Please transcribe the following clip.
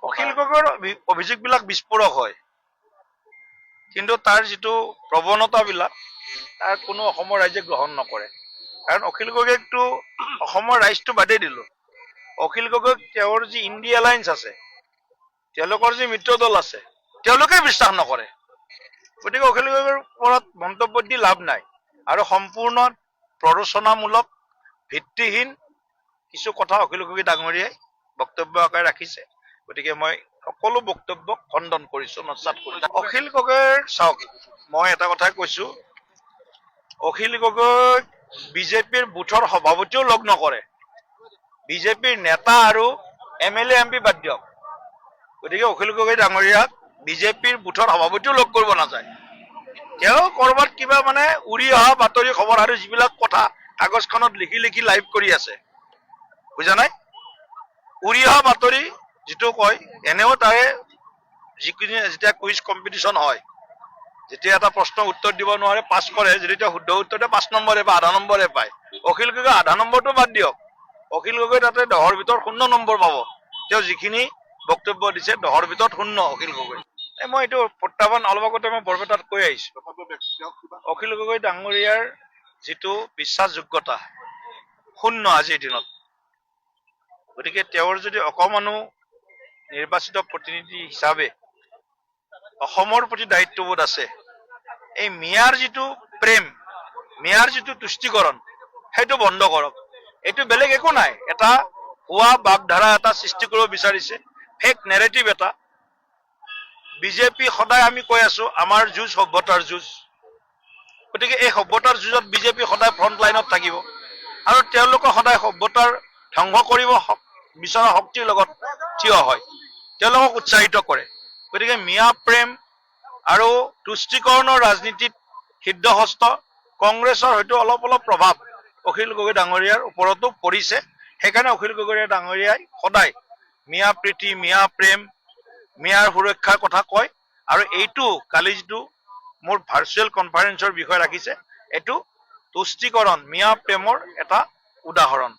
অখিল গগৈৰ অভিযোগবিলাক বিস্ফোৰক হয়, কিন্তু তাৰ যিটো প্ৰৱণতাবিলাক তাৰ কোনো অসমৰ ৰাইজে গ্ৰহণ নকৰে। কাৰণ অখিল গগৈকটো অসমৰ ৰাইজটো বাদেই দিলোঁ, অখিল গগৈক তেওঁৰ যি ইণ্ডি এলায়েন্স আছে, তেওঁলোকৰ যি মিত্ৰ দল আছে, তেওঁলোকে বিশ্বাস নকৰে। গতিকে অখিল গগৈৰ ওপৰত মন্তব্য দি লাভ নাই। আৰু সম্পূৰ্ণ প্ৰৰোচনামূলক ভিত্তিহীন কিছু কথা অখিল গগৈ ডাঙৰীয়াই বক্তব্য আকাৰে ৰাখিছে। গতিকে মই সকলো বক্তব্যক খণ্ডন কৰিছো, নস্যাৎ কৰিছো। অখিল গগৈৰ চাওক, মই এটা কথাই কৈছো, অখিল গগৈ বিজেপিৰ বুথৰ সভাপতিও লগ নকৰে, বিজেপিৰ নেতা আৰু MLA MP বাদ দিয়ক। গতিকে অখিল গগৈ ডাঙৰীয়াক বিজেপিৰ বুথৰ সভাপতিও লগ কৰিব নাযায়। তেওঁ কৰবাত কিবা মানে উৰি অহা বাতৰি খবৰ আৰু যিবিলাক কথা কাগজখনত লিখি লিখি লাইভ কৰি আছে, বুজা নাই? উৰি অহা বাতৰি যিটো কয়, এনেও তাৰে যিখিনি যেতিয়া কুইজ কম্পিটিশ্যন হয়, যেতিয়া এটা প্ৰশ্ন উত্তৰ দিব নোৱাৰে পাছ কৰে, যদি তেওঁ শুদ্ধ উত্তৰ দিয়ে 5 নম্বৰে বা আধা নম্বৰে পায়। অখিল গগৈ আধা নম্বৰটো বাদ দিয়ক, অখিল গগৈ তাতে 10ৰ ভিতৰত 0 নম্বৰ পাব। তেওঁ যিখিনি বক্তব্য দিছে 10ৰ ভিতৰত 0 অখিল গগৈ। মই এইটো প্ৰত্যাহ্বান অলপ আগতে মই বৰপেটাত কৈ আহিছো। অখিল গগৈ ডাঙৰীয়াৰ যিটো বিশ্বাসযোগ্যতা 0 আজিৰ দিনত। গতিকে তেওঁৰ যদি অকমানো নিৰ্বাচিত প্ৰতিনিধি হিচাপে অসমৰ প্ৰতি দায়িত্ববোধ আছে, এই মিয়াৰ যিটো প্ৰেম, মিয়াৰ যিটো তুষ্টিকৰণ, সেইটো বন্ধ কৰক। এইটো বেলেগ একো নাই, এটা ভুৱা বাগধাৰা এটা সৃষ্টি কৰিব বিচাৰিছে, ফেক নেৰেটিভ এটা। বিজেপি সদায় আমি কৈ আছো আমাৰ যুঁজ সভ্যতাৰ যুঁজ। গতিকে এই সভ্যতাৰ যুঁজত বিজেপি সদায় ফ্ৰণ্ট লাইনত থাকিব আৰু তেওঁলোকে সদায় সভ্যতাৰ ধ্বংস কৰিব বিচৰা শক্তিৰ লগত থিয় হয়, তেওঁলোকক উৎসাহিত কৰে। গতিকে মিয়া প্ৰেম আৰু তুষ্টিকৰণৰ ৰাজনীতিত সিদ্ধহস্ত কংগ্ৰেছৰ হয়তো অলপ অলপ প্ৰভাৱ অখিল গগৈ ডাঙৰীয়াৰ ওপৰতো পৰিছে। সেইকাৰণে অখিল গগৈ ডাঙৰীয়াই সদায় মিয়া প্ৰীতি, মিয়া প্ৰেম, মিয়াৰ সুৰক্ষাৰ কথা কয়। আৰু এইটো কালি যিটো মোৰ ভাৰ্চুৱেল কনফাৰেন্সৰ বিষয় ৰাখিছে, এইটো তুষ্টিকৰণ, মিয়া প্ৰেমৰ এটা উদাহৰণ।